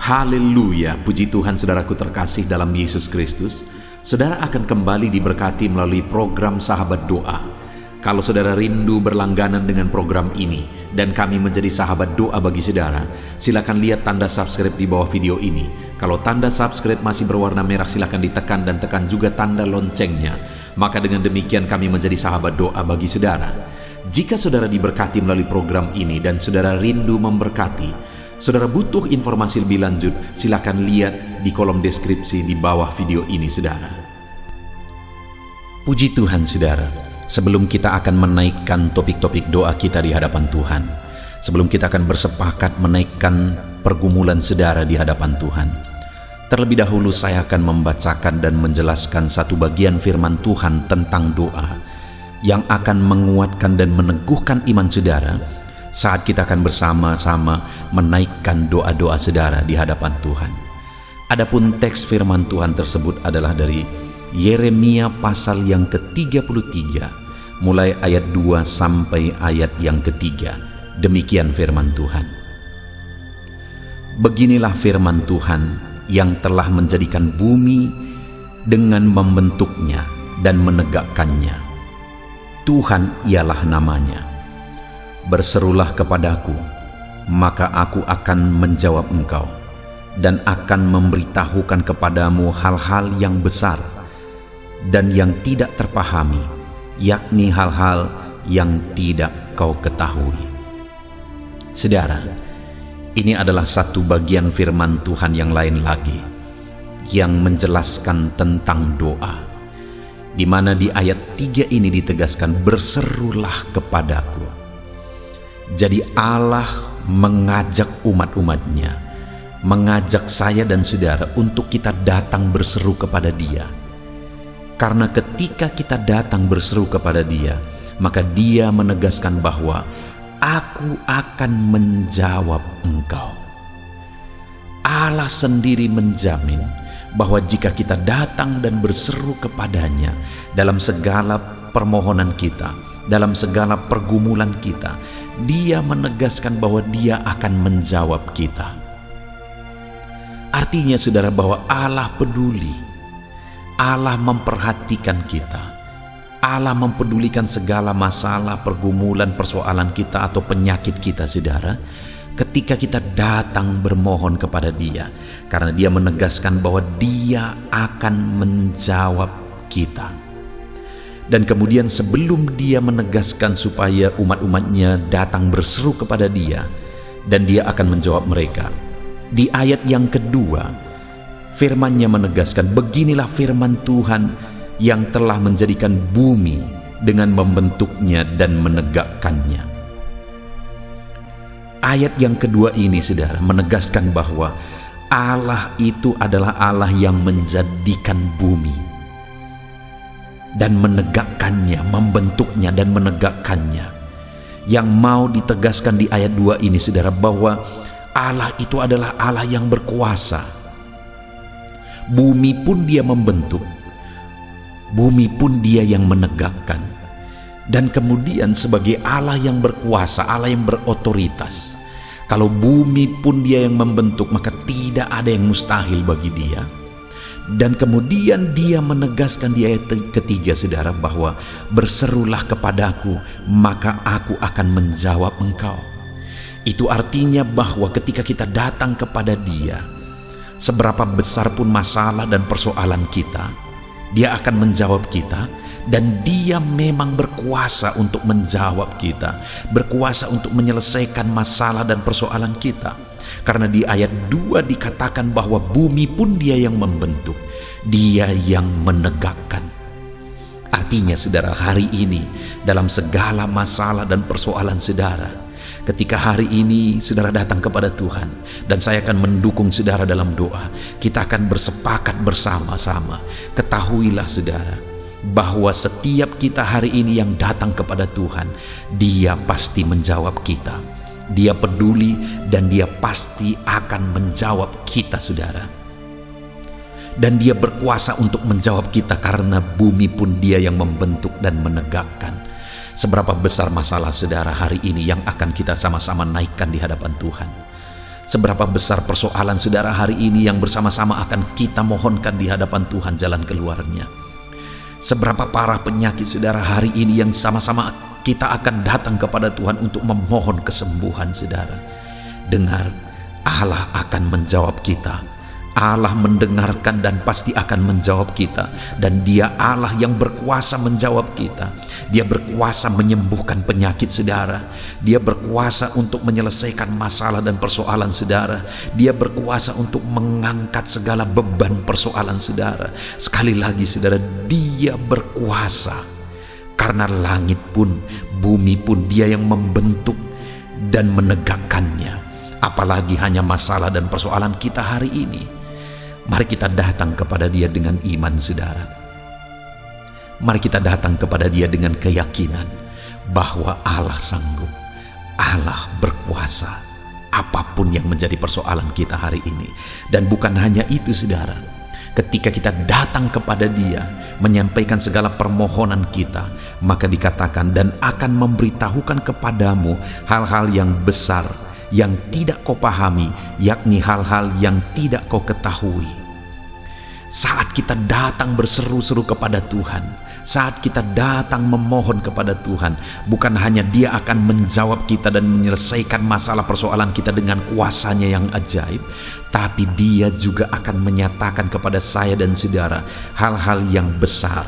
Haleluya, puji Tuhan saudaraku terkasih dalam Yesus Kristus. Saudara akan kembali diberkati melalui program Sahabat Doa. Kalau saudara rindu berlangganan dengan program ini dan kami menjadi sahabat doa bagi saudara, silakan lihat tanda subscribe di bawah video ini. Kalau tanda subscribe masih berwarna merah, silakan ditekan dan tekan juga tanda loncengnya. Maka dengan demikian kami menjadi sahabat doa bagi saudara. Jika saudara diberkati melalui program ini dan saudara rindu memberkati, saudara butuh informasi lebih lanjut, silakan lihat di kolom deskripsi di bawah video ini saudara. Puji Tuhan saudara. Sebelum kita akan menaikkan topik-topik doa kita di hadapan Tuhan, sebelum kita akan bersepakat menaikkan pergumulan saudara di hadapan Tuhan, terlebih dahulu saya akan membacakan dan menjelaskan satu bagian firman Tuhan tentang doa yang akan menguatkan dan meneguhkan iman saudara saat kita akan bersama-sama menaikkan doa-doa saudara di hadapan Tuhan. Adapun teks firman Tuhan tersebut adalah dari Yeremia pasal yang ke-33 mulai ayat 2 sampai ayat yang ketiga. Demikian firman Tuhan. Beginilah firman Tuhan yang telah menjadikan bumi dengan membentuknya dan menegakkannya. Tuhan ialah namanya. Berserulah kepadaku, maka aku akan menjawab engkau dan akan memberitahukan kepadamu hal-hal yang besar dan yang tidak terpahami, yakni hal-hal yang tidak kau ketahui. Saudara, ini adalah satu bagian firman Tuhan yang lain lagi yang menjelaskan tentang doa, di mana di ayat 3 ini ditegaskan, berserulah kepadaku. Jadi Allah mengajak umat-umatnya, mengajak saya dan saudara untuk kita datang berseru kepada Dia. Karena ketika kita datang berseru kepada Dia, maka Dia menegaskan bahwa aku akan menjawab engkau. Allah sendiri menjamin bahwa jika kita datang dan berseru kepadanya dalam segala permohonan kita, dalam segala pergumulan kita, Dia menegaskan bahwa Dia akan menjawab kita. Artinya saudara bahwa Allah peduli, Allah memperhatikan kita, Allah mempedulikan segala masalah, pergumulan, persoalan kita atau penyakit kita saudara, ketika kita datang bermohon kepada Dia, karena Dia menegaskan bahwa Dia akan menjawab kita. Dan kemudian sebelum Dia menegaskan supaya umat-umatnya datang berseru kepada Dia dan Dia akan menjawab mereka, di ayat yang kedua firman-Nya menegaskan, beginilah firman Tuhan yang telah menjadikan bumi dengan membentuknya dan menegakkannya. Ayat yang kedua ini saudara menegaskan bahwa Allah itu adalah Allah yang menjadikan bumi dan menegakkannya, membentuknya dan menegakkannya. Yang mau ditegaskan di ayat 2 ini saudara, bahwa Allah itu adalah Allah yang berkuasa. Bumi pun Dia membentuk, bumi pun Dia yang menegakkan. Dan kemudian sebagai Allah yang berkuasa, Allah yang berotoritas, kalau bumi pun Dia yang membentuk, maka tidak ada yang mustahil bagi Dia. Dan kemudian Dia menegaskan di ayat ketiga saudara bahwa berserulah kepadaku, maka aku akan menjawab engkau. Itu artinya bahwa ketika kita datang kepada Dia, seberapa besar pun masalah dan persoalan kita, Dia akan menjawab kita. Dan Dia memang berkuasa untuk menjawab kita, berkuasa untuk menyelesaikan masalah dan persoalan kita. Karena di ayat 2 dikatakan bahwa bumi pun Dia yang membentuk, Dia yang menegakkan. Artinya saudara, hari ini dalam segala masalah dan persoalan saudara, ketika hari ini saudara datang kepada Tuhan dan saya akan mendukung saudara dalam doa, kita akan bersepakat bersama-sama. Ketahuilah saudara bahwa setiap kita hari ini yang datang kepada Tuhan, Dia pasti menjawab kita. Dia peduli dan Dia pasti akan menjawab kita saudara. Dan Dia berkuasa untuk menjawab kita karena bumi pun Dia yang membentuk dan menegakkan. Seberapa besar masalah saudara hari ini yang akan kita sama-sama naikkan di hadapan Tuhan. Seberapa besar persoalan saudara hari ini yang bersama-sama akan kita mohonkan di hadapan Tuhan jalan keluarnya. Seberapa parah penyakit saudara hari ini yang sama-sama kita akan datang kepada Tuhan untuk memohon kesembuhan saudara. Dengar, Allah akan menjawab kita. Allah mendengarkan dan pasti akan menjawab kita. Dan Dia Allah yang berkuasa menjawab kita. Dia berkuasa menyembuhkan penyakit saudara. Dia berkuasa untuk menyelesaikan masalah dan persoalan saudara. Dia berkuasa untuk mengangkat segala beban persoalan saudara. Sekali lagi saudara, Dia berkuasa. Karena langit pun, bumi pun Dia yang membentuk dan menegakkannya. Apalagi hanya masalah dan persoalan kita hari ini. Mari kita datang kepada Dia dengan iman saudara. Mari kita datang kepada Dia dengan keyakinan bahwa Allah sanggup, Allah berkuasa apapun yang menjadi persoalan kita hari ini. Dan bukan hanya itu saudara, ketika kita datang kepada Dia menyampaikan segala permohonan kita, maka dikatakan dan akan memberitahukan kepadamu hal-hal yang besar yang tidak kau pahami, yakni hal-hal yang tidak kau ketahui. Saat kita datang berseru-seru kepada Tuhan, saat kita datang memohon kepada Tuhan, bukan hanya Dia akan menjawab kita dan menyelesaikan masalah persoalan kita dengan kuasanya yang ajaib, tapi Dia juga akan menyatakan kepada saya dan saudara hal-hal yang besar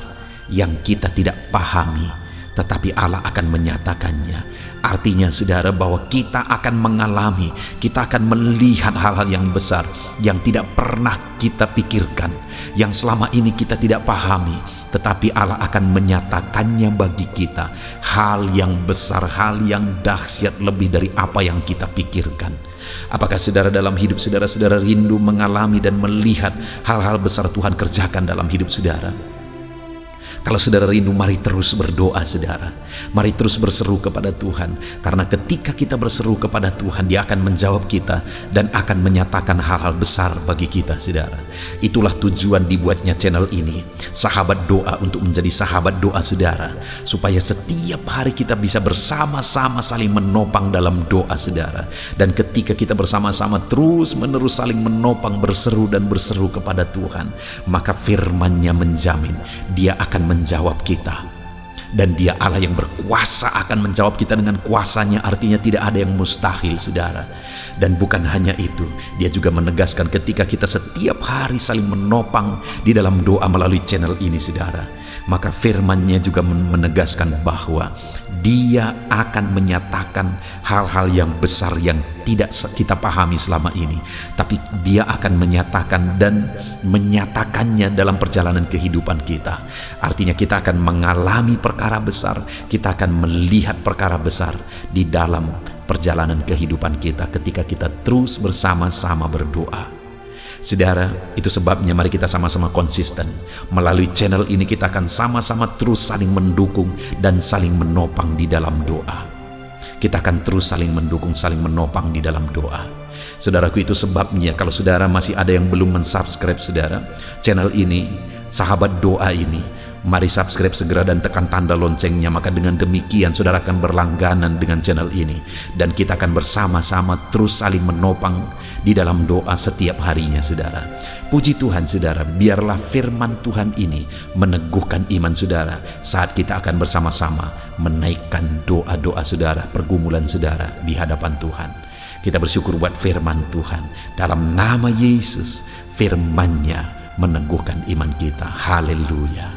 yang kita tidak pahami, tetapi Allah akan menyatakannya. Artinya saudara bahwa kita akan mengalami, kita akan melihat hal-hal yang besar yang tidak pernah kita pikirkan, yang selama ini kita tidak pahami, tetapi Allah akan menyatakannya bagi kita. Hal yang besar, hal yang dahsyat lebih dari apa yang kita pikirkan. Apakah saudara dalam hidup saudara rindu mengalami dan melihat hal-hal besar Tuhan kerjakan dalam hidup saudara? Kalau saudara rindu, mari terus berdoa saudara. Mari terus berseru kepada Tuhan. Karena ketika kita berseru kepada Tuhan, Dia akan menjawab kita dan akan menyatakan hal-hal besar bagi kita saudara. Itulah tujuan dibuatnya channel ini, sahabat doa, untuk menjadi sahabat doa saudara. Supaya setiap hari kita bisa bersama-sama saling menopang dalam doa saudara. Dan ketika kita bersama-sama terus menerus saling menopang, berseru dan berseru kepada Tuhan, maka firman-Nya menjamin Dia akan menjawab kita. Dan Dia Allah yang berkuasa akan menjawab kita dengan kuasanya. Artinya tidak ada yang mustahil saudara. Dan bukan hanya itu, Dia juga menegaskan ketika kita setiap hari saling menopang di dalam doa melalui channel ini saudara, maka firman-Nya juga menegaskan bahwa Dia akan menyatakan hal-hal yang besar yang tidak kita pahami selama ini, tapi Dia akan menyatakan dan menyatakannya dalam perjalanan kehidupan kita. Artinya kita akan mengalami perkara besar, kita akan melihat perkara besar di dalam perjalanan kehidupan kita ketika kita terus bersama-sama berdoa. Saudara, itu sebabnya mari kita sama-sama konsisten. Melalui channel ini kita akan sama-sama terus saling mendukung dan saling menopang di dalam doa. Kita akan terus saling mendukung, saling menopang di dalam doa. Saudaraku, itu sebabnya kalau saudara masih ada yang belum mensubscribe saudara channel ini, sahabat doa ini, mari subscribe segera dan tekan tanda loncengnya. Maka dengan demikian saudara akan berlangganan dengan channel ini, dan kita akan bersama-sama terus saling menopang di dalam doa setiap harinya saudara. Puji Tuhan saudara, biarlah firman Tuhan ini meneguhkan iman saudara saat kita akan bersama-sama menaikkan doa-doa saudara, pergumulan saudara di hadapan Tuhan. Kita bersyukur buat firman Tuhan. Dalam nama Yesus, firman-Nya meneguhkan iman kita. Haleluya.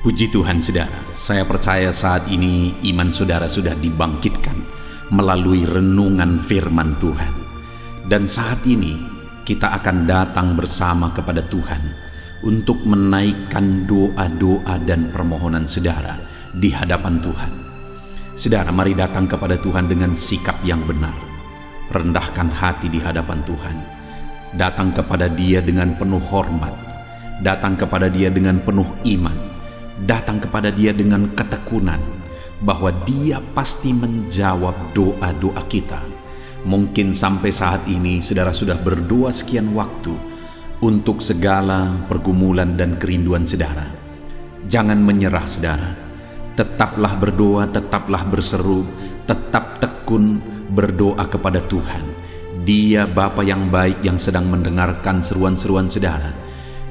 Puji Tuhan saudara, saya percaya saat ini iman saudara sudah dibangkitkan melalui renungan firman Tuhan. Dan saat ini kita akan datang bersama kepada Tuhan untuk menaikkan doa-doa dan permohonan saudara di hadapan Tuhan. Saudara, mari datang kepada Tuhan dengan sikap yang benar. Rendahkan hati di hadapan Tuhan. Datang kepada Dia dengan penuh hormat. Datang kepada Dia dengan penuh iman. Datang kepada Dia dengan ketekunan bahwa Dia pasti menjawab doa-doa kita. Mungkin sampai saat ini saudara sudah berdoa sekian waktu untuk segala pergumulan dan kerinduan saudara. Jangan menyerah saudara. Tetaplah berdoa, tetaplah berseru, tetap tekun berdoa kepada Tuhan. Dia Bapa yang baik yang sedang mendengarkan seruan-seruan saudara.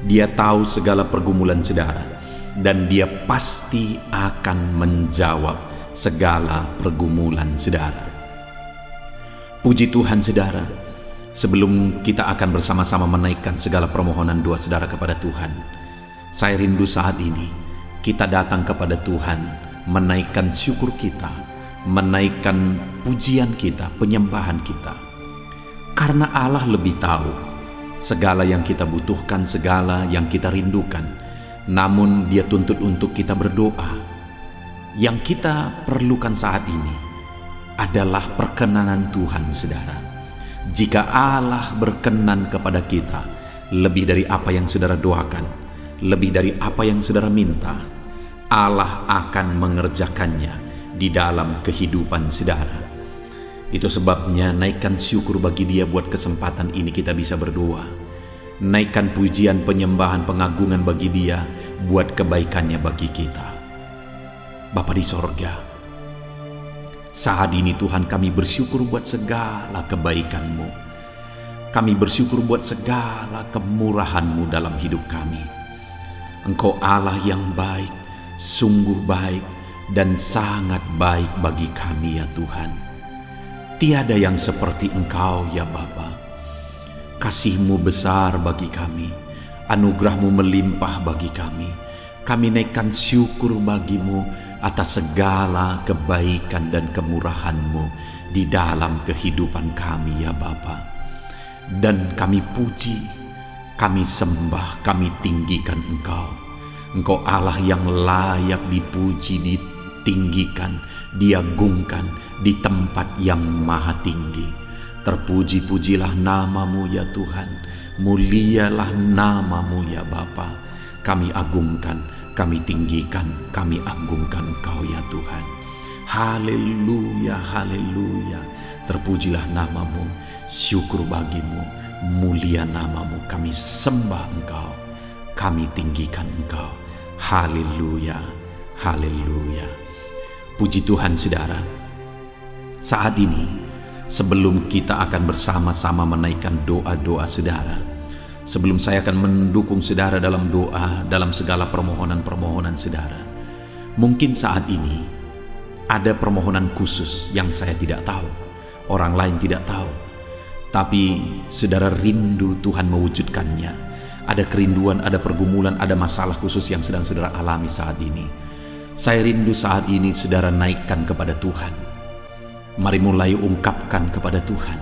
Dia tahu segala pergumulan saudara, dan Dia pasti akan menjawab segala pergumulan saudara. Puji Tuhan saudara, sebelum kita akan bersama-sama menaikkan segala permohonan doa saudara kepada Tuhan, saya rindu saat ini kita datang kepada Tuhan, menaikkan syukur kita, menaikkan pujian kita, penyembahan kita. Karena Allah lebih tahu segala yang kita butuhkan, segala yang kita rindukan. Namun Dia tuntut untuk kita berdoa. Yang kita perlukan saat ini adalah perkenanan Tuhan, saudara. Jika Allah berkenan kepada kita, lebih dari apa yang saudara doakan, lebih dari apa yang saudara minta, Allah akan mengerjakannya di dalam kehidupan saudara. Itu sebabnya naikkan syukur bagi Dia buat kesempatan ini kita bisa berdoa. Naikkan pujian, penyembahan, pengagungan bagi Dia buat kebaikannya bagi kita. Bapa di sorga, saat ini Tuhan kami bersyukur buat segala kebaikan-Mu. Kami bersyukur buat segala kemurahan-Mu dalam hidup kami. Engkau Allah yang baik, sungguh baik dan sangat baik bagi kami ya Tuhan. Tiada yang seperti Engkau ya Bapa. Kasih-Mu besar bagi kami, anugerah-Mu melimpah bagi kami. Kami naikkan syukur bagi-Mu atas segala kebaikan dan kemurahan-Mu di dalam kehidupan kami ya Bapa. Dan kami puji, kami sembah, kami tinggikan Engkau. Engkau Allah yang layak dipuji, ditinggikan, diagungkan di tempat yang maha tinggi. Terpuji-pujilah nama-Mu ya Tuhan, mulialah nama-Mu ya Bapa. Kami agungkan, kami tinggikan, kami agungkan Engkau ya Tuhan. Haleluya, haleluya. Terpujilah nama-Mu, syukur bagi-Mu, mulia nama-Mu. Kami sembah Engkau, kami tinggikan Engkau. Haleluya, haleluya. Puji Tuhan saudara. Saat ini sebelum kita akan bersama-sama menaikkan doa-doa saudara, sebelum saya akan mendukung saudara dalam doa, dalam segala permohonan-permohonan saudara, mungkin saat ini ada permohonan khusus yang saya tidak tahu, orang lain tidak tahu, tapi saudara rindu Tuhan mewujudkannya. Ada kerinduan, ada pergumulan, ada masalah khusus yang sedang saudara alami saat ini. Saya rindu saat ini saudara naikkan kepada Tuhan. Mari mulai ungkapkan kepada Tuhan,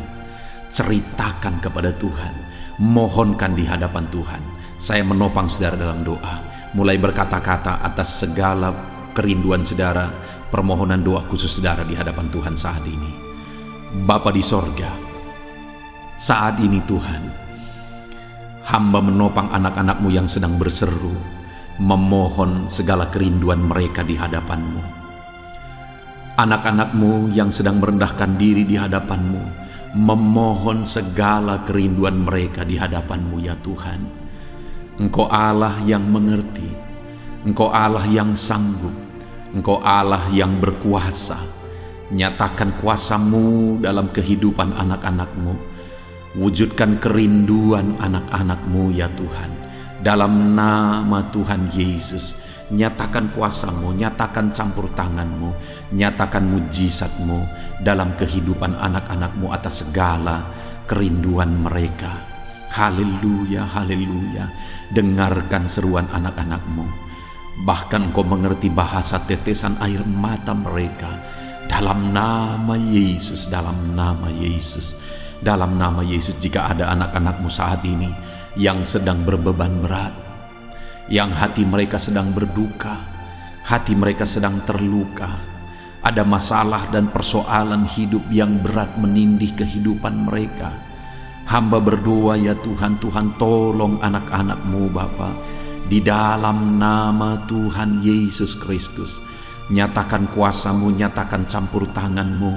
ceritakan kepada Tuhan, mohonkan di hadapan Tuhan. Saya menopang saudara dalam doa, mulai berkata-kata atas segala kerinduan saudara, permohonan doa khusus saudara di hadapan Tuhan saat ini. Bapa di sorga, saat ini Tuhan, hamba menopang anak-anak-Mu yang sedang berseru, memohon segala kerinduan mereka di hadapan-Mu. Anak-anak-Mu yang sedang merendahkan diri di hadapan-Mu, memohon segala kerinduan mereka di hadapan-Mu ya Tuhan. Engkau Allah yang mengerti, Engkau Allah yang sanggup, Engkau Allah yang berkuasa. Nyatakan kuasa-Mu dalam kehidupan anak-anak-Mu. Wujudkan kerinduan anak-anak-Mu ya Tuhan. Dalam nama Tuhan Yesus, nyatakan kuasa-Mu, nyatakan campur tangan-Mu, nyatakan mujizat-Mu dalam kehidupan anak-anak-Mu atas segala kerinduan mereka. Haleluya, haleluya. Dengarkan seruan anak-anak-Mu. Bahkan Engkau mengerti bahasa tetesan air mata mereka. Dalam nama Yesus, dalam nama Yesus, dalam nama Yesus. Jika ada anak-anak-Mu saat ini yang sedang berbeban berat, yang hati mereka sedang berduka, hati mereka sedang terluka, ada masalah dan persoalan hidup yang berat menindih kehidupan mereka, hamba berdoa ya Tuhan, Tuhan tolong anak-anak-Mu Bapa. Di dalam nama Tuhan Yesus Kristus, nyatakan kuasa-Mu, nyatakan campur tangan-Mu,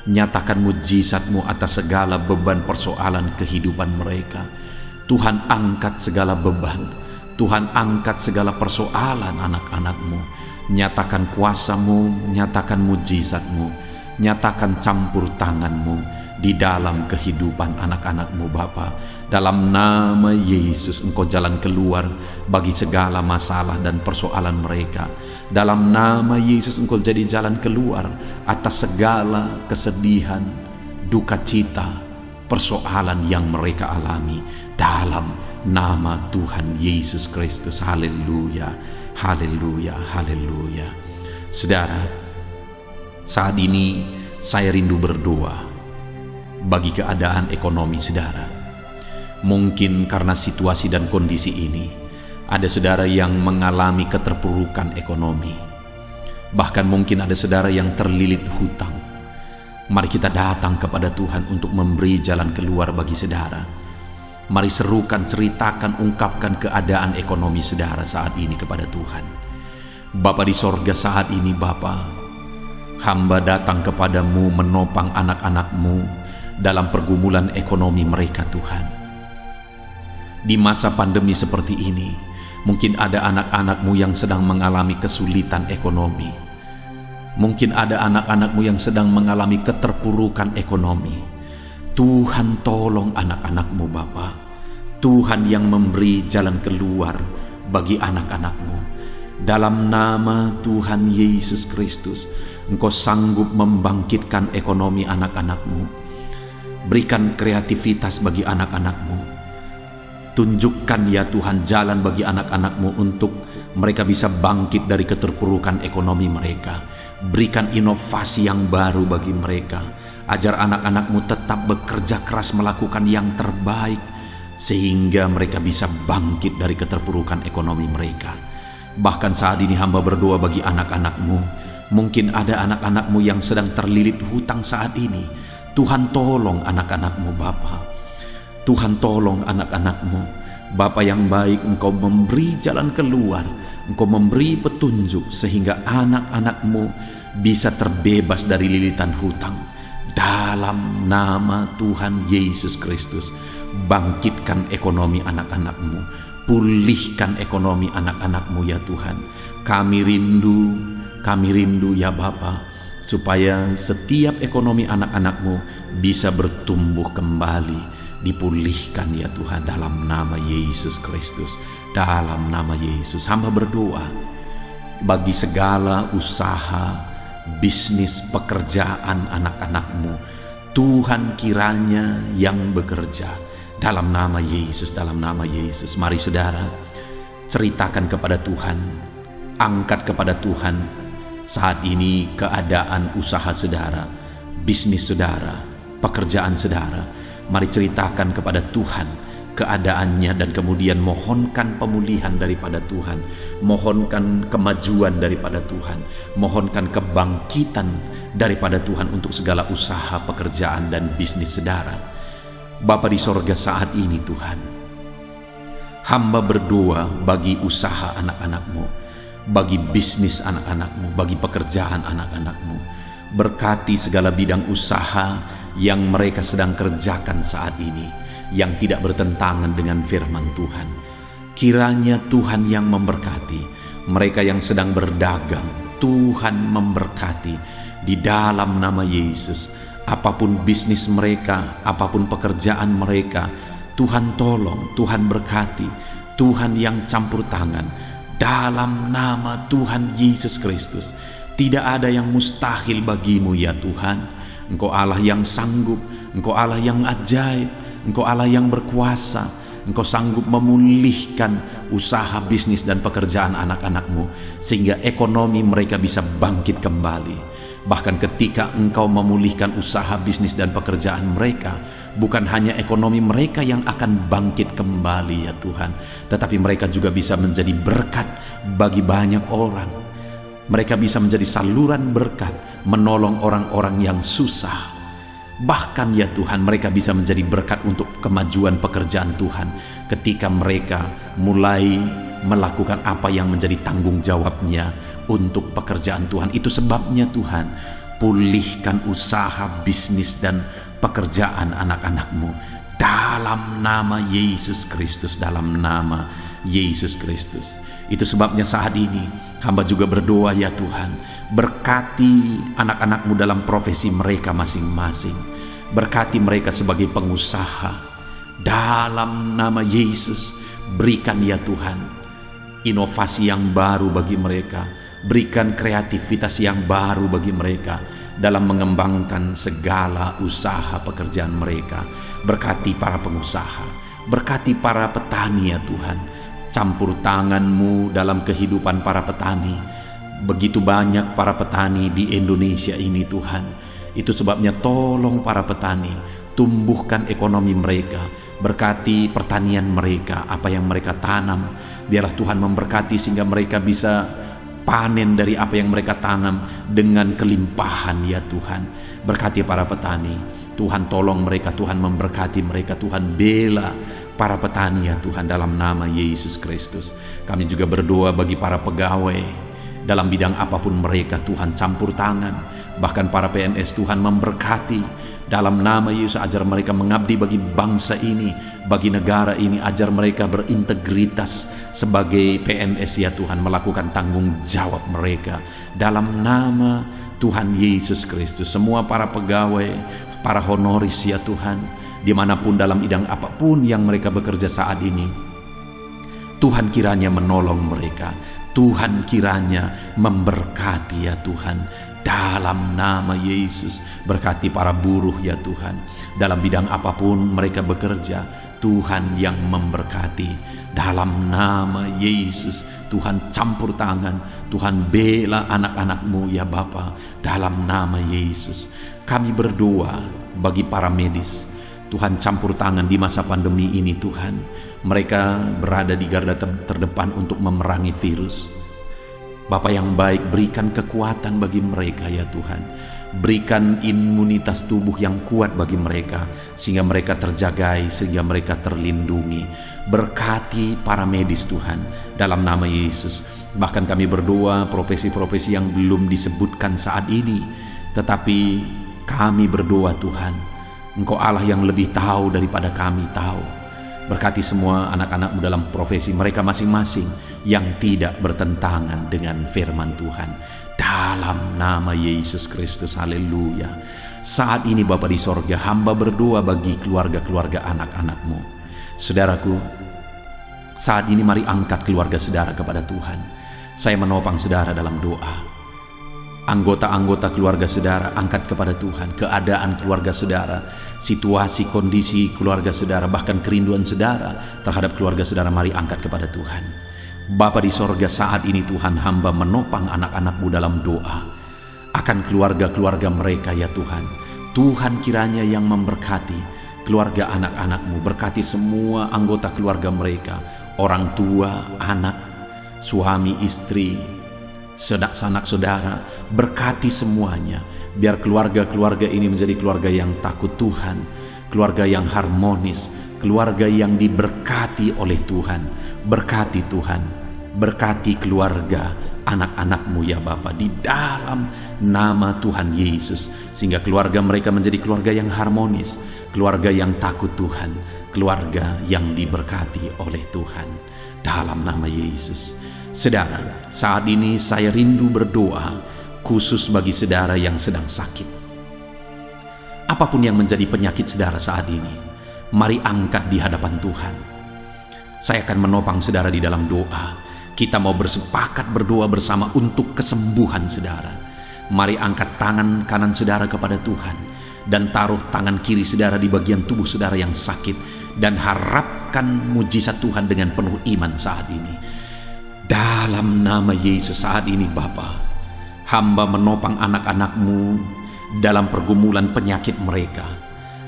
nyatakan mujizat-Mu atas segala beban persoalan kehidupan mereka. Tuhan angkat segala beban, Tuhan angkat segala persoalan anak-anak-Mu. Nyatakan kuasa-Mu, nyatakan mujizat-Mu, nyatakan campur tangan-Mu di dalam kehidupan anak-anak-Mu Bapa. Dalam nama Yesus, Engkau jalan keluar bagi segala masalah dan persoalan mereka. Dalam nama Yesus, Engkau jadi jalan keluar atas segala kesedihan, duka cita, persoalan yang mereka alami. Dalam nama Tuhan Yesus Kristus. Haleluya, haleluya, haleluya. Saudara, saat ini saya rindu berdoa bagi keadaan ekonomi saudara. Mungkin karena situasi dan kondisi ini, ada saudara yang mengalami keterpurukan ekonomi. Bahkan mungkin ada saudara yang terlilit hutang. Mari kita datang kepada Tuhan untuk memberi jalan keluar bagi saudara. Mari serukan, ceritakan, ungkapkan keadaan ekonomi saudara saat ini kepada Tuhan. Bapa di sorga, saat ini Bapa, hamba datang kepadamu menopang anak-anak-Mu dalam pergumulan ekonomi mereka Tuhan. Di masa pandemi seperti ini, mungkin ada anak-anak-Mu yang sedang mengalami kesulitan ekonomi. Mungkin ada anak-anak-Mu yang sedang mengalami keterpurukan ekonomi. Tuhan tolong anak-anak-Mu Bapa. Tuhan yang memberi jalan keluar bagi anak-anak-Mu. Dalam nama Tuhan Yesus Kristus, Engkau sanggup membangkitkan ekonomi anak-anak-Mu. Berikan kreativitas bagi anak-anak-Mu. Tunjukkan ya Tuhan jalan bagi anak-anak-Mu untuk mereka bisa bangkit dari keterpurukan ekonomi mereka. Berikan inovasi yang baru bagi mereka. Ajar anak-anak-Mu tetap bekerja keras melakukan yang terbaik, sehingga mereka bisa bangkit dari keterpurukan ekonomi mereka. Bahkan saat ini hamba berdoa bagi anak-anak-Mu. Mungkin ada anak-anak-Mu yang sedang terlilit hutang saat ini. Tuhan tolong anak-anak-Mu Bapa. Tuhan tolong anak-anak-Mu. Bapa yang baik, Engkau memberi jalan keluar, Engkau memberi petunjuk sehingga anak-anak-Mu bisa terbebas dari lilitan hutang. Dalam nama Tuhan Yesus Kristus, bangkitkan ekonomi anak-anak-Mu, pulihkan ekonomi anak-anak-Mu ya Tuhan. Kami rindu ya Bapa, supaya setiap ekonomi anak-anak-Mu bisa bertumbuh kembali, dipulihkan ya Tuhan, dalam nama Yesus Kristus. Dalam nama Yesus hamba berdoa bagi segala usaha, bisnis, pekerjaan anak-anak-Mu. Tuhan kiranya yang bekerja dalam nama Yesus, dalam nama Yesus. Mari saudara, ceritakan kepada Tuhan, angkat kepada Tuhan saat ini keadaan usaha saudara, bisnis saudara, pekerjaan saudara. Mari ceritakan kepada Tuhan keadaannya dan kemudian mohonkan pemulihan daripada Tuhan, mohonkan kemajuan daripada Tuhan, mohonkan kebangkitan daripada Tuhan untuk segala usaha, pekerjaan dan bisnis saudara. Bapa di sorga, saat ini Tuhan, hamba berdoa bagi usaha anak-anak-Mu, bagi bisnis anak-anak-Mu, bagi pekerjaan anak-anak-Mu. Berkati segala bidang usaha yang mereka sedang kerjakan saat ini, yang tidak bertentangan dengan firman Tuhan. Kiranya Tuhan yang memberkati mereka yang sedang berdagang. Tuhan memberkati di dalam nama Yesus. Apapun bisnis mereka, apapun pekerjaan mereka, Tuhan tolong, Tuhan berkati, Tuhan yang campur tangan. Dalam nama Tuhan Yesus Kristus, tidak ada yang mustahil bagimu ya Tuhan. Engkau Allah yang sanggup, Engkau Allah yang ajaib, Engkau Allah yang berkuasa. Engkau sanggup memulihkan usaha, bisnis dan pekerjaan anak-anak-Mu, sehingga ekonomi mereka bisa bangkit kembali. Bahkan ketika Engkau memulihkan usaha, bisnis dan pekerjaan mereka, bukan hanya ekonomi mereka yang akan bangkit kembali ya Tuhan, tetapi mereka juga bisa menjadi berkat bagi banyak orang. Mereka bisa menjadi saluran berkat, menolong orang-orang yang susah. Bahkan ya Tuhan, mereka bisa menjadi berkat untuk kemajuan pekerjaan Tuhan ketika mereka mulai melakukan apa yang menjadi tanggung jawabnya untuk pekerjaan Tuhan. Itu sebabnya Tuhan, pulihkan usaha, bisnis dan pekerjaan anak-anak-Mu dalam nama Yesus Kristus, dalam nama Yesus Kristus. Itu sebabnya saat ini Hamba juga berdoa ya Tuhan, berkati anak-anak-Mu dalam profesi mereka masing-masing. Berkati mereka sebagai pengusaha. Dalam nama Yesus, berikan ya Tuhan inovasi yang baru bagi mereka. Berikan kreativitas yang baru bagi mereka dalam mengembangkan segala usaha pekerjaan mereka. Berkati para pengusaha, berkati para petani ya Tuhan. Campur tangan-Mu dalam kehidupan para petani. Begitu banyak para petani di Indonesia ini Tuhan. Itu sebabnya tolong para petani, tumbuhkan ekonomi mereka. Berkati pertanian mereka, apa yang mereka tanam. Biarlah Tuhan memberkati sehingga mereka bisa panen dari apa yang mereka tanam dengan kelimpahan ya Tuhan. Berkati para petani, Tuhan tolong mereka, Tuhan memberkati mereka, Tuhan bela para petani ya Tuhan, dalam nama Yesus Kristus. Kami juga berdoa bagi para pegawai dalam bidang apapun mereka, Tuhan campur tangan. Bahkan para PNS, Tuhan memberkati dalam nama Yesus. Ajar mereka mengabdi bagi bangsa ini, bagi negara ini. Ajar mereka berintegritas sebagai PNS ya Tuhan, melakukan tanggung jawab mereka dalam nama Tuhan Yesus Kristus. Semua para pegawai, para honoris ya Tuhan, dimanapun dalam bidang apapun yang mereka bekerja saat ini, Tuhan kiranya menolong mereka, Tuhan kiranya memberkati ya Tuhan, dalam nama Yesus. Berkati para buruh ya Tuhan, dalam bidang apapun mereka bekerja, Tuhan yang memberkati dalam nama Yesus. Tuhan campur tangan, Tuhan bela anak-anak-Mu ya Bapa, dalam nama Yesus. Kami berdoa bagi para medis, Tuhan campur tangan di masa pandemi ini Tuhan. Mereka berada di garda terdepan untuk memerangi virus. Bapa yang baik, berikan kekuatan bagi mereka ya Tuhan. Berikan imunitas tubuh yang kuat bagi mereka, sehingga mereka terjagai, sehingga mereka terlindungi. Berkati para medis Tuhan, dalam nama Yesus. Bahkan kami berdoa profesi-profesi yang belum disebutkan saat ini, tetapi kami berdoa Tuhan, Engkau Allah yang lebih tahu daripada kami tahu. Berkati semua anak-anak-Mu dalam profesi mereka masing-masing yang tidak bertentangan dengan firman Tuhan, dalam nama Yesus Kristus. Haleluya. Saat ini Bapa di sorga, hamba berdoa bagi keluarga-keluarga anak-anak-Mu. Saudaraku, saat ini mari angkat keluarga saudara kepada Tuhan. Saya menopang saudara dalam doa. Anggota-anggota keluarga saudara angkat kepada Tuhan. Keadaan keluarga saudara, situasi, kondisi keluarga saudara, bahkan kerinduan saudara terhadap keluarga saudara, mari angkat kepada Tuhan. Bapa di sorga, saat ini Tuhan, hamba menopang anak-anak-Mu dalam doa akan keluarga-keluarga mereka ya Tuhan. Tuhan kiranya yang memberkati keluarga anak-anak-Mu. Berkati semua anggota keluarga mereka, orang tua, anak, suami, istri, sanak saudara. Berkati semuanya, biar keluarga-keluarga ini menjadi keluarga yang takut Tuhan, keluarga yang harmonis, keluarga yang diberkati oleh Tuhan. Berkati Tuhan, berkati keluarga anak-anak-Mu ya Bapa, di dalam nama Tuhan Yesus, sehingga keluarga mereka menjadi keluarga yang harmonis, keluarga yang takut Tuhan, keluarga yang diberkati oleh Tuhan, dalam nama Yesus. Saudara, saat ini saya rindu berdoa khusus bagi saudara yang sedang sakit. Apapun yang menjadi penyakit saudara saat ini, mari angkat di hadapan Tuhan. Saya akan menopang saudara di dalam doa. Kita mau bersepakat berdoa bersama untuk kesembuhan saudara. Mari angkat tangan kanan saudara kepada Tuhan dan taruh tangan kiri saudara di bagian tubuh saudara yang sakit, dan harapkan mujizat Tuhan dengan penuh iman saat ini. Dalam nama Yesus, saat ini Bapa, hamba menopang anak-anak-Mu dalam pergumulan penyakit mereka.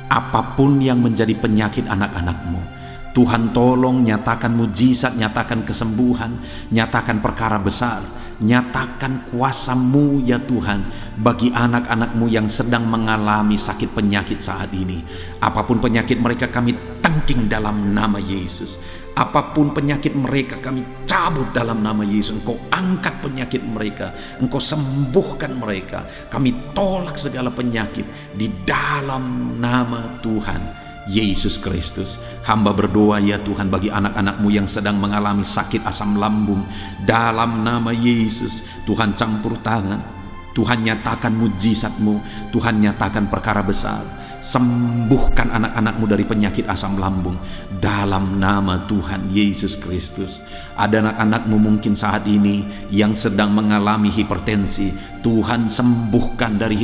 Apapun yang menjadi penyakit anak-anak-Mu, Tuhan tolong nyatakan mujizat, nyatakan kesembuhan, nyatakan perkara besar, nyatakan kuasa-Mu ya Tuhan bagi anak-anak-Mu yang sedang mengalami sakit penyakit saat ini. Apapun penyakit mereka, kami tangking dalam nama Yesus. Apapun penyakit mereka, kami cabut dalam nama Yesus. Engkau angkat penyakit mereka, Engkau sembuhkan mereka. Kami tolak segala penyakit di dalam nama Tuhan Yesus Kristus. Hamba berdoa ya Tuhan bagi anak-anak-Mu yang sedang mengalami sakit asam lambung. Dalam nama Yesus, Tuhan campur tangan, Tuhan nyatakan mujizat-Mu, Tuhan nyatakan perkara besar. Sembuhkan anak-anak-Mu dari penyakit asam lambung dalam nama Tuhan Yesus Kristus. Ada anak-anak-Mu mungkin saat ini yang sedang mengalami hipertensi. Tuhan sembuhkan dari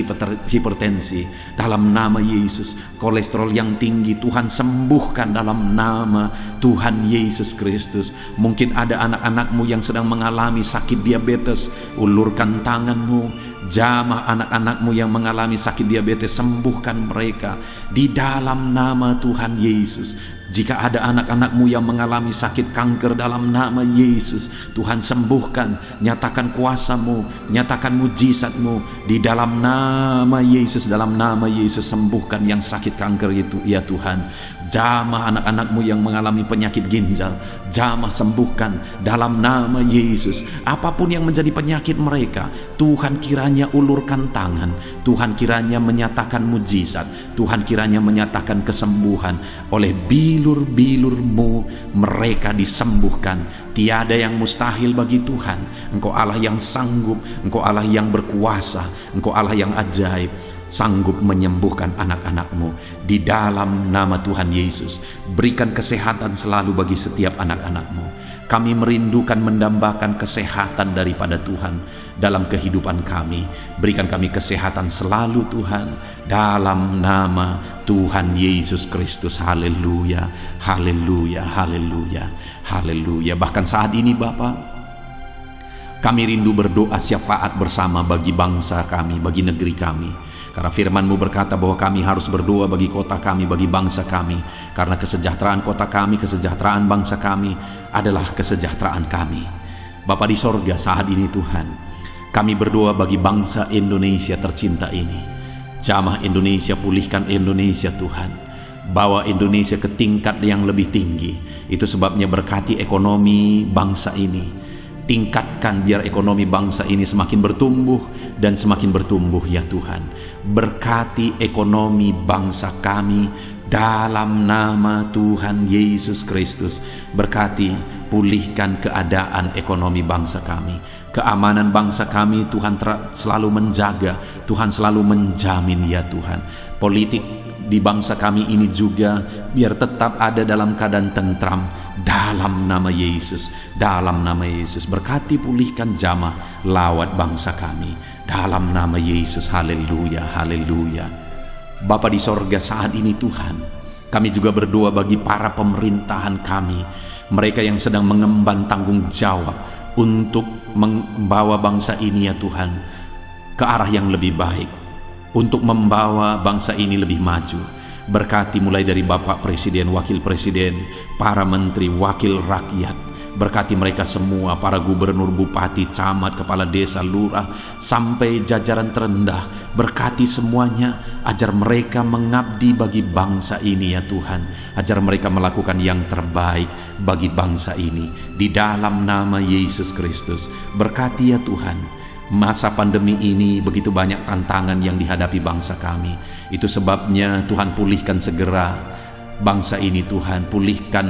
hipertensi dalam nama Yesus. Kolesterol yang tinggi Tuhan sembuhkan dalam nama Tuhan Yesus Kristus. Mungkin ada anak-anak-Mu yang sedang mengalami sakit diabetes. Ulurkan tangan-Mu, jamah anak-anak-Mu yang mengalami sakit diabetes, sembuhkan mereka di dalam nama Tuhan Yesus. Jika ada anak-anak-Mu yang mengalami sakit kanker, dalam nama Yesus Tuhan sembuhkan, nyatakan kuasa-Mu, nyatakan mujizat-Mu di dalam nama Yesus. Dalam nama Yesus sembuhkan yang sakit kanker itu ya Tuhan. Jamah anak-anak-Mu yang mengalami penyakit ginjal, jamah sembuhkan dalam nama Yesus. Apapun yang menjadi penyakit mereka, Tuhan kiranya ulurkan tangan, Tuhan kiranya menyatakan mujizat, Tuhan kiranya menyatakan kesembuhan. Oleh bilur-bilur-Mu mereka disembuhkan. Tiada yang mustahil bagi Tuhan. Engkau Allah yang sanggup, Engkau Allah yang berkuasa, Engkau Allah yang ajaib, sanggup menyembuhkan anak-anak-Mu di dalam nama Tuhan Yesus. Berikan kesehatan selalu bagi setiap anak-anak-Mu. Kami merindukan mendambakan kesehatan daripada Tuhan dalam kehidupan kami. Berikan kami kesehatan selalu Tuhan, dalam nama Tuhan Yesus Kristus. Haleluya, haleluya, haleluya, haleluya. Bahkan saat ini Bapa, kami rindu berdoa syafaat bersama bagi bangsa kami, bagi negeri kami. Karena firman-Mu berkata bahwa kami harus berdoa bagi kota kami, bagi bangsa kami. Karena kesejahteraan kota kami, kesejahteraan bangsa kami adalah kesejahteraan kami. Bapa di sorga, saat ini Tuhan, kami berdoa bagi bangsa Indonesia tercinta ini. Jamah Indonesia, pulihkan Indonesia Tuhan. Bawa Indonesia ke tingkat yang lebih tinggi. Itu sebabnya berkati ekonomi bangsa ini. Tingkatkan biar ekonomi bangsa ini semakin bertumbuh dan semakin bertumbuh ya Tuhan. Berkati ekonomi bangsa kami dalam nama Tuhan Yesus Kristus. Berkati, pulihkan keadaan ekonomi bangsa kami. Keamanan bangsa kami Tuhan selalu menjaga, Tuhan selalu menjamin ya Tuhan. Politik di bangsa kami ini juga biar tetap ada dalam keadaan tentram dalam nama Yesus. Dalam nama Yesus berkati, pulihkan jamah lawat bangsa kami dalam nama Yesus. Haleluya, haleluya. Bapa di sorga, saat ini Tuhan, kami juga berdoa bagi para pemerintahan kami, mereka yang sedang mengemban tanggung jawab untuk membawa bangsa ini ya Tuhan ke arah yang lebih baik, untuk membawa bangsa ini lebih maju. Berkati mulai dari Bapak Presiden, Wakil Presiden, para menteri, wakil rakyat. Berkati mereka semua, para gubernur, bupati, camat, kepala desa, lurah, sampai jajaran terendah. Berkati semuanya, ajar mereka mengabdi bagi bangsa ini ya Tuhan. Ajar mereka melakukan yang terbaik bagi bangsa ini. Di dalam nama Yesus Kristus, berkati ya Tuhan. Masa pandemi ini begitu banyak tantangan yang dihadapi bangsa kami. Itu sebabnya Tuhan pulihkan segera bangsa ini Tuhan. Pulihkan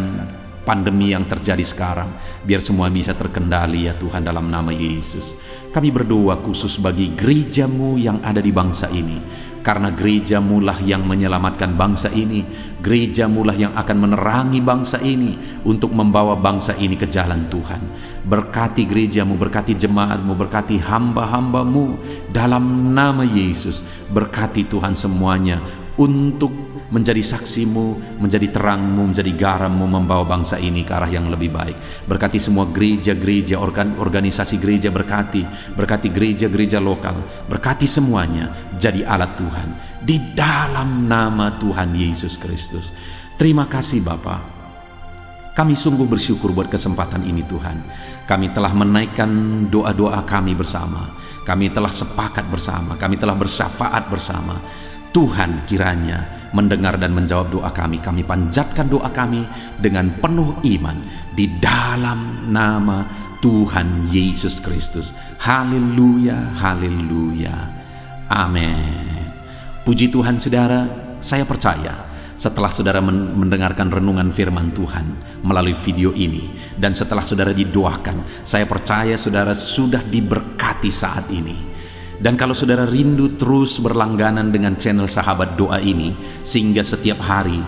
pandemi yang terjadi sekarang, biar semua bisa terkendali ya Tuhan dalam nama Yesus. Kami berdoa khusus bagi gereja-Mu yang ada di bangsa ini. Karena gereja-Mu lah yang menyelamatkan bangsa ini. Gereja-Mu lah yang akan menerangi bangsa ini untuk membawa bangsa ini ke jalan Tuhan. Berkati gereja-Mu, berkati jemaat-Mu, berkati hamba-hamba-Mu dalam nama Yesus. Berkati Tuhan semuanya untuk menjadi saksi-Mu, menjadi terang-Mu, menjadi garam-Mu, membawa bangsa ini ke arah yang lebih baik. Berkati semua gereja-gereja, organisasi gereja, berkati gereja-gereja lokal, berkati semuanya jadi alat Tuhan di dalam nama Tuhan Yesus Kristus. Terima kasih Bapa. Kami sungguh bersyukur buat kesempatan ini Tuhan. Kami telah menaikkan doa-doa kami bersama. Kami telah sepakat bersama, kami telah bersyafaat bersama. Tuhan kiranya mendengar dan menjawab doa kami. Kami panjatkan doa kami dengan penuh iman di dalam nama Tuhan Yesus Kristus. Haleluya, haleluya, amin. Puji Tuhan saudara, saya percaya setelah saudara mendengarkan renungan firman Tuhan melalui video ini, dan setelah saudara didoakan, saya percaya saudara sudah diberkati saat ini. Dan kalau saudara rindu terus berlangganan dengan channel Sahabat Doa ini, sehingga setiap hari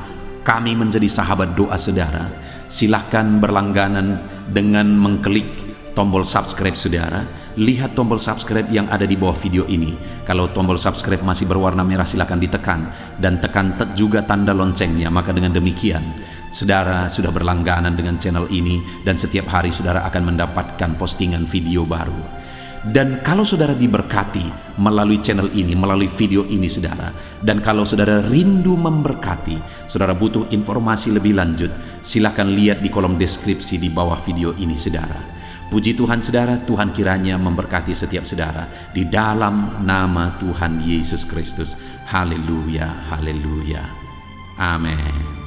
kami menjadi sahabat doa saudara, silahkan berlangganan dengan mengklik tombol subscribe saudara. Lihat tombol subscribe yang ada di bawah video ini. Kalau tombol subscribe masih berwarna merah, silakan ditekan, dan tekan juga tanda loncengnya. Maka dengan demikian saudara sudah berlangganan dengan channel ini, dan setiap hari saudara akan mendapatkan postingan video baru. Dan kalau saudara diberkati melalui channel ini, melalui video ini saudara, dan kalau saudara rindu memberkati, saudara butuh informasi lebih lanjut, silakan lihat di kolom deskripsi di bawah video ini saudara. Puji Tuhan saudara, Tuhan kiranya memberkati setiap saudara di dalam nama Tuhan Yesus Kristus. Haleluya, haleluya. Amin.